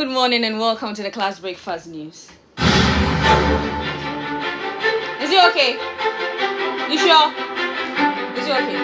Good morning and welcome to the Class Breakfast News. Is it okay? You sure? Is it okay?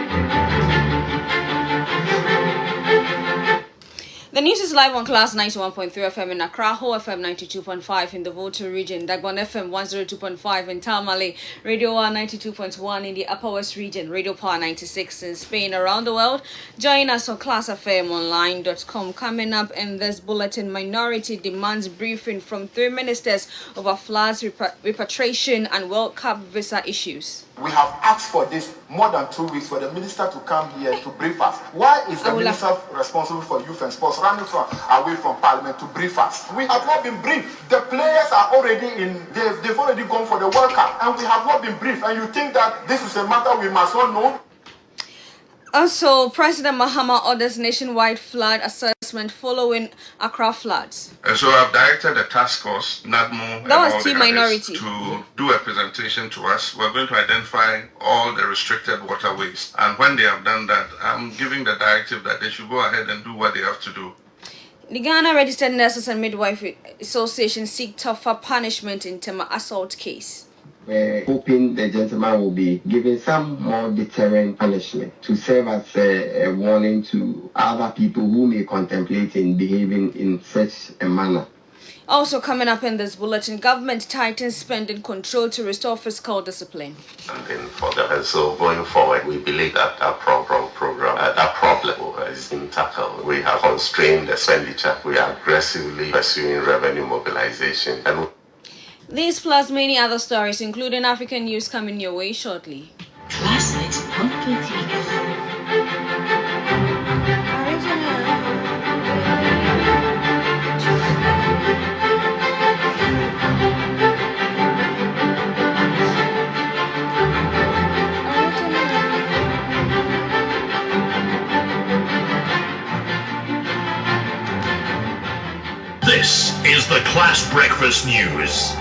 The news is live on Class 91.3 FM in Accra, Ho FM 92.5 in the Volta region, Dagbon FM 102.5 in Tamale, Radio 192.1 in the Upper West region, Radio Power 96 in Spain. Around the world, join us on classfmonline.com. Coming up in this bulletin, minority demands briefing from 3 ministers over floods, repatriation and World Cup visa issues. We have asked for this more than 2 weeks for the minister to come here to brief us. Why is the minister responsible for youth and sports running away from parliament to brief us? We have not been briefed. The players are already they've already gone for the World Cup and we have not been briefed. And you think that this is a matter we must not know? Also, President Mahama orders nationwide flood assessment following Accra floods. So I've directed the task force, NADMO, that was Team Minority, to do a presentation to us. We're going to identify all the restricted waterways. And when they have done that, I'm giving the directive that they should go ahead and do what they have to do. The Ghana Registered Nurses and Midwife Association seek tougher punishment in Tema assault case. We're hoping the gentleman will be given some more deterrent punishment to serve as a warning to other people who may contemplate in behaving in such a manner. Also coming up in this bulletin, government tightens spending control to restore fiscal discipline. And so going forward, we believe that that problem is being tackled. We have constrained expenditure. We are aggressively pursuing revenue mobilization. And these plus many other stories, including African news, coming your way shortly. Class 91.3 FM. This is the Class Breakfast News.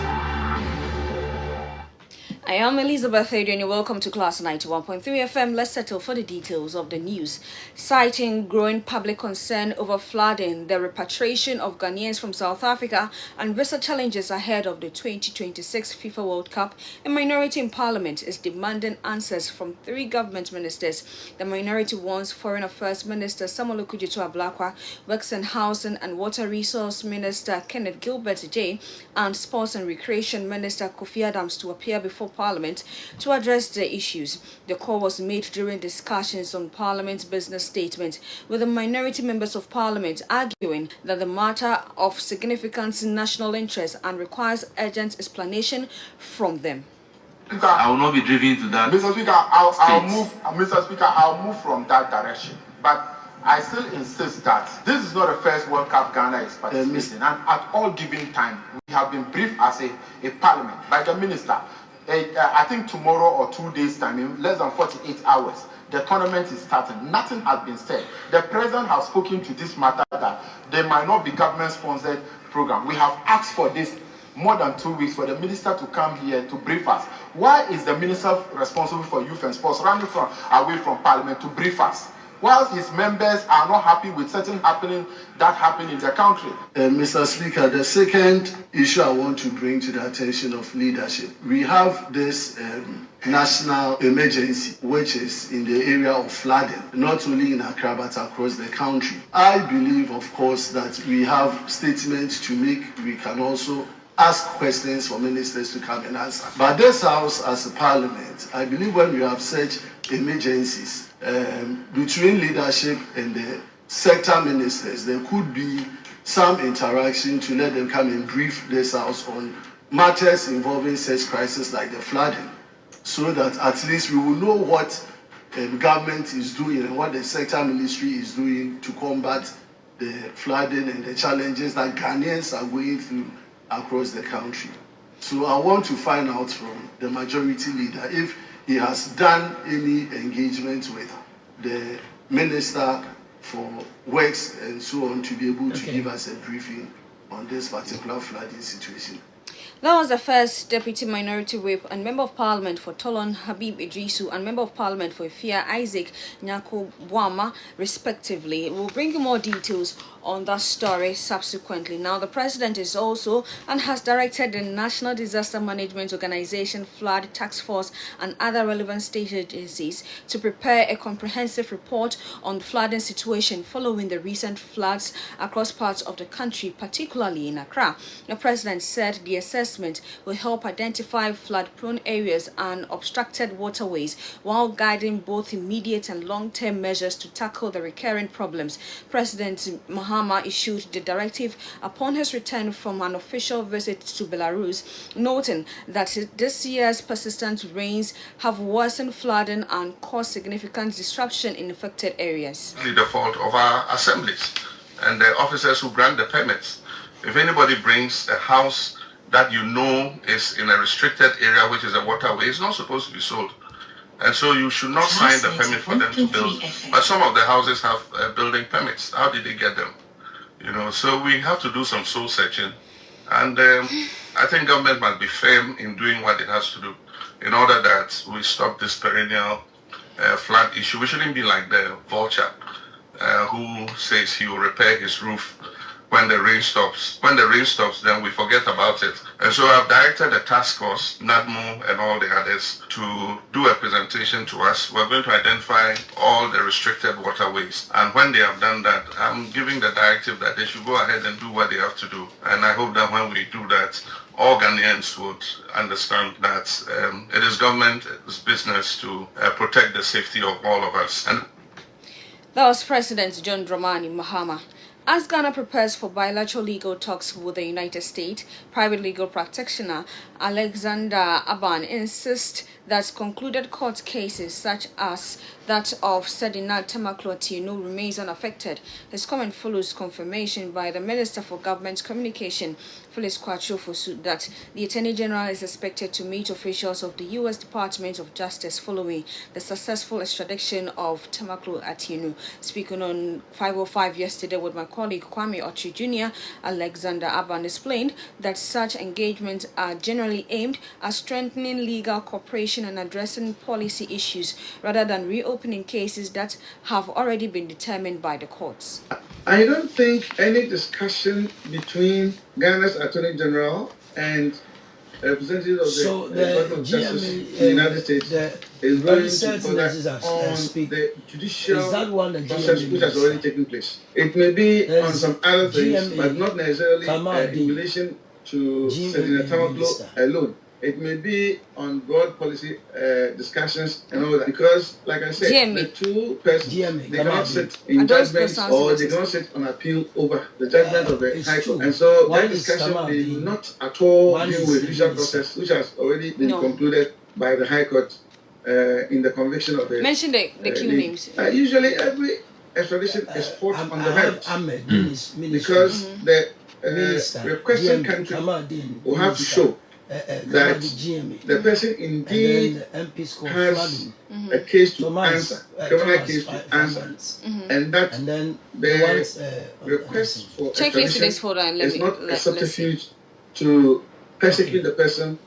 I am Elizabeth Aidoo and you're welcome to Class 91.3 FM. Let's settle for the details of the news. Citing growing public concern over flooding, the repatriation of Ghanaians from South Africa and visa challenges ahead of the 2026 FIFA World Cup, a minority in Parliament is demanding answers from 3 government ministers. The minority wants Foreign Affairs Minister Samuel Okudzeto Ablakwa, Works and Housing and Water Resource Minister Kenneth Gilbert J, and Sports and Recreation Minister Kofi Adams to appear before Parliament to address the issues. The call was made during discussions on Parliament's business statement, with the minority members of Parliament arguing that the matter of significant national interest and requires urgent explanation from them. I will not be driven to that. Mr. Speaker, I'll move from that direction. But I still insist that this is not the first World Cup Ghana is participating, and at all given time, we have been briefed as a parliament by the minister. I think tomorrow or 2 days' time, in less than 48 hours, the tournament is starting. Nothing has been said. The president has spoken to this matter that there might not be government-sponsored program. We have asked for this more than 2 weeks for the minister to come here to brief us. Why is the minister responsible for youth and sports running away from parliament to brief us? Whilst his members are not happy with certain that happened in the country. Mr. Speaker, the second issue I want to bring to the attention of leadership. We have this national emergency, which is in the area of flooding, not only in Accra but across the country. I believe, of course, that we have statements to make. We can also ask questions for ministers to come and answer. But this House, as a parliament, I believe when we have such emergencies, between leadership and the sector ministers, there could be some interaction to let them come and brief this House on matters involving such crises like the flooding, so that at least we will know what government is doing and what the sector ministry is doing to combat the flooding and the challenges that Ghanaians are going through across the country. So I want to find out from the majority leader if he has done any engagement with the Minister for Works and so on to be able to give us a briefing on this particular flooding situation. That was the first Deputy Minority Whip and Member of Parliament for Tolon Habib Idrisu and Member of Parliament for Ifia Isaac Nyako Bwama, respectively. We'll bring you more details on that story subsequently. Now, the president is also and has directed the National Disaster Management Organization, Flood Task Force, and other relevant state agencies to prepare a comprehensive report on the flooding situation following the recent floods across parts of the country, particularly in Accra. The president said the assessment will help identify flood-prone areas and obstructed waterways while guiding both immediate and long-term measures to tackle the recurring problems. President Mahama issued the directive upon his return from an official visit to Belarus, noting that this year's persistent rains have worsened flooding and caused significant disruption in affected areas. The fault of our assemblies and the officers who grant the permits. If anybody brings a house that you know is in a restricted area, which is a waterway, it's not supposed to be sold. And so you should not sign the permit for them to build. But some of the houses have building permits. How did they get them? You know, so we have to do some soul searching. And I think government must be firm in doing what it has to do in order that we stop this perennial flood issue. We shouldn't be like the vulture who says he will repair his roof when the rain stops. When the rain stops, then we forget about it. And so I've directed a task force, NADMO and all the others, to do a presentation to us. We're going to identify all the restricted waterways. And when they have done that, I'm giving the directive that they should go ahead and do what they have to do. And I hope that when we do that, all Ghanaians would understand that it is government's business to protect the safety of all of us. And that was President John Dramani Mahama. As Ghana prepares for bilateral legal talks with the United States, private legal practitioner Alexander Aban insists that concluded court cases such as that of Sedinat Temaklo Atieno remains unaffected. His comment follows confirmation by the Minister for Government Communication, Phyllis Kwachu, that the Attorney General is expected to meet officials of the U.S. Department of Justice following the successful extradition of Temaklo Atieno. Speaking on 505 yesterday with my colleague Kwame Ochi Jr., Alexander Aban explained that such engagements are generally aimed at strengthening legal cooperation and addressing policy issues rather than reopening cases that have already been determined by the courts. I don't think any discussion between Ghana's Attorney General and representatives of the Court of Justice in the United States is going to focus on the judicial process which has already taken place. It may be on some other things, but not necessarily in relation to Sedinat Temaklo alone. It may be on broad policy discussions and all that, because, like I said, the two persons, they cannot sit in judgment or they cannot sit on appeal over the judgment of the High Court. And so that discussion may not at all deal with the judicial process, which has already been concluded by the High Court in the conviction of the... Mention the key names. Usually every extradition is fought on the merits, because the requesting country will have to show that the person indeed has a case to answer, criminal case to answer, and that the request for extradition is not a subterfuge to persecute the person.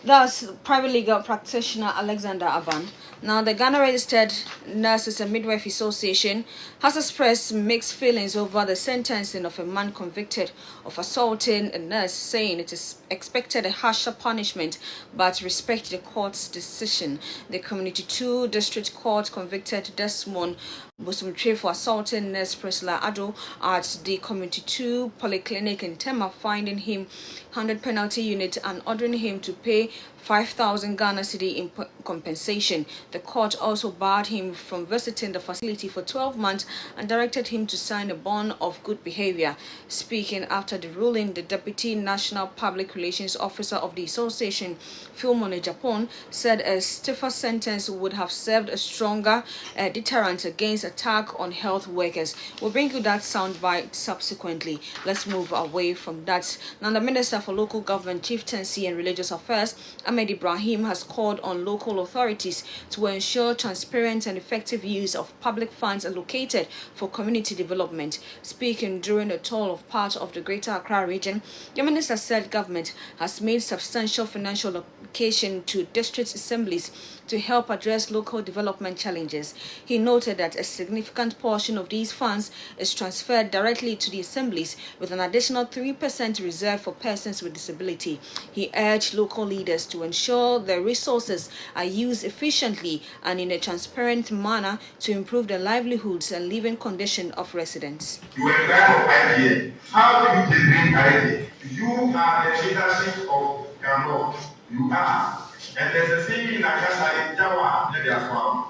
Thus, private legal practitioner Alexander Aban. Now, the Ghana Registered Nurses and Midwife Association has expressed mixed feelings over the sentencing of a man convicted of assaulting a nurse, saying it is expected a harsher punishment, but respect the court's decision. The Community 2 District Court convicted Desmond Busumtre for assaulting nurse Priscilla Aidoo at the Community 2 Polyclinic in Tema, finding him 100 penalty unit and ordering him to pay 5,000 Ghana cedi in compensation. The court also barred him from visiting the facility for 12 months and directed him to sign a bond of good behavior. Speaking after the ruling, the Deputy National Public Relations Officer of the association, Philmon Japan, said a stiffer sentence would have served a stronger deterrent against attack on health workers. We'll bring you that soundbite subsequently. Let's move away from that. Now, the Minister for Local Government, Chieftaincy and Religious Affairs, Ahmed Ibrahim, has called on local authorities to ensure transparent and effective use of public funds allocated for community development. Speaking during a tour of part of the Greater Accra region, the minister said government has made substantial financial allocation to district assemblies to help address local development challenges. He noted that a significant portion of these funds is transferred directly to the assemblies, with an additional 3% reserved for persons with disability. He urged local leaders to ensure their resources are used efficiently and in a transparent manner to improve the livelihoods and living condition of residents. You are a guy of idea. How do you generate idea? You are the leadership of Gano. You are. And there's a saying in Akasa, Jawa,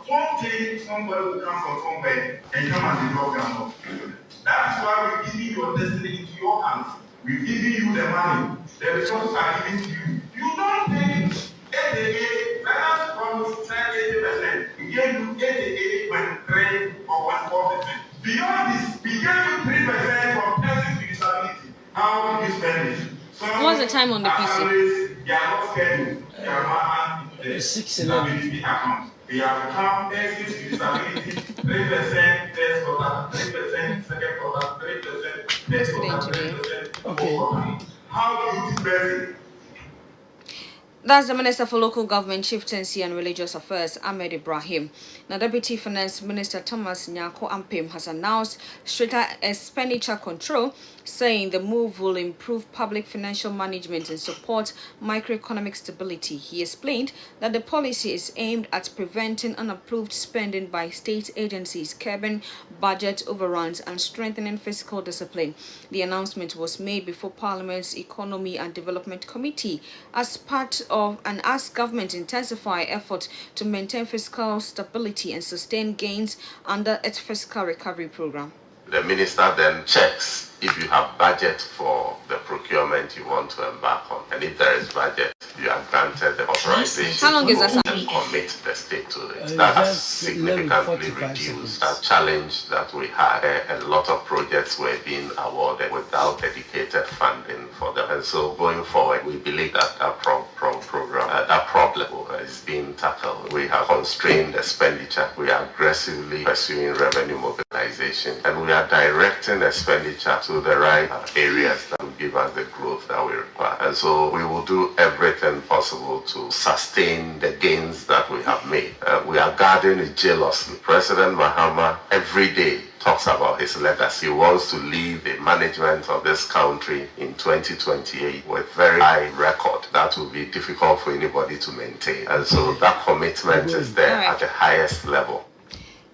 one day somebody will come from somewhere and come and develop Gano. That is why we're giving your destiny into your hands. We're giving you the money. The resources are given to you. You don't think 88, let us promise 80%. We gave you 88.3 or 1.4%. Beyond this, we gave you 3% from persons with disability. How do you spend it? What's the time on the PC? They are not scheduled. They are not into the disability account. They have come persons with disability, 3% first quarter, 3% second quarter, 3% first quarter, 3% fourth quarter. How do you disperse it? That's the Minister for Local Government, Chieftaincy and Religious Affairs, Ahmed Ibrahim. Now, Deputy Finance Minister Thomas Nyako Ampem has announced stricter expenditure control, saying the move will improve public financial management and support microeconomic stability. He explained that the policy is aimed at preventing unapproved spending by state agencies, curbing budget overruns, and strengthening fiscal discipline. The announcement was made before Parliament's Economy and Development Committee as part of and as government intensify efforts to maintain fiscal stability and sustain gains under its fiscal recovery program. The minister then checks if you have budget for the procurement you want to embark on. And if there is budget, you are granted the authorization to commit the state to it. That has significantly reduced a challenge that we had. A lot of projects were being awarded without dedicated funding for them. And so going forward, we believe that that problem is being tackled. We have constrained expenditure. We are aggressively pursuing revenue mobilization. And we are directing expenditure to the right areas that will give us the growth that we require. And so we will do everything possible to sustain the gains that we have made. We are guarding it jealously. President Mahama every day talks about his legacy. He wants to leave the management of this country in 2028 with very high record. That will be difficult for anybody to maintain. And so that commitment is there at the highest level.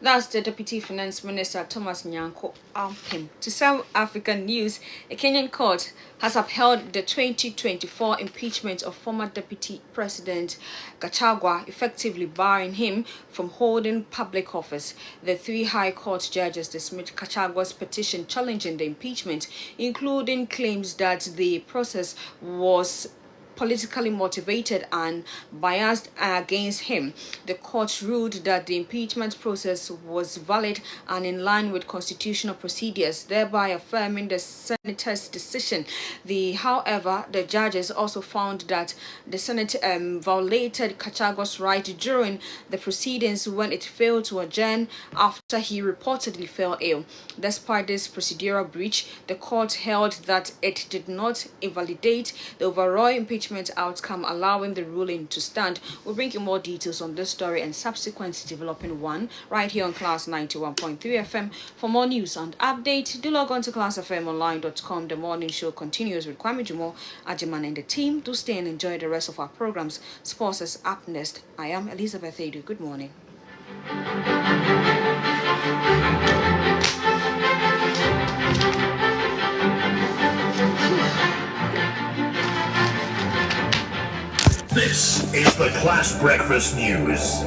That's the Deputy Finance Minister Thomas Nyako Ampem. To South African news, a Kenyan court has upheld the 2024 impeachment of former Deputy President Gachagua, effectively barring him from holding public office. The three High Court judges dismissed Gachagua's petition challenging the impeachment, including claims that the process was politically motivated and biased against him. The court ruled that the impeachment process was valid and in line with constitutional procedures, thereby affirming the Senator's decision. However, the judges also found that the Senate violated Gachagua's right during the proceedings when it failed to adjourn after he reportedly fell ill. Despite this procedural breach, the court held that it did not invalidate the overall impeachment outcome, allowing the ruling to stand. We'll bring you more details on this story and subsequent developing one right here on Class 91.3 FM. For more news and updates, do log on to classfmonline.com. The morning show continues with Kwame Jumo, Ajiman and the team. Do stay and enjoy the rest of our programs. Sports is up next. I am Elizabeth Aidoo. Good morning. This is the Class Breakfast News.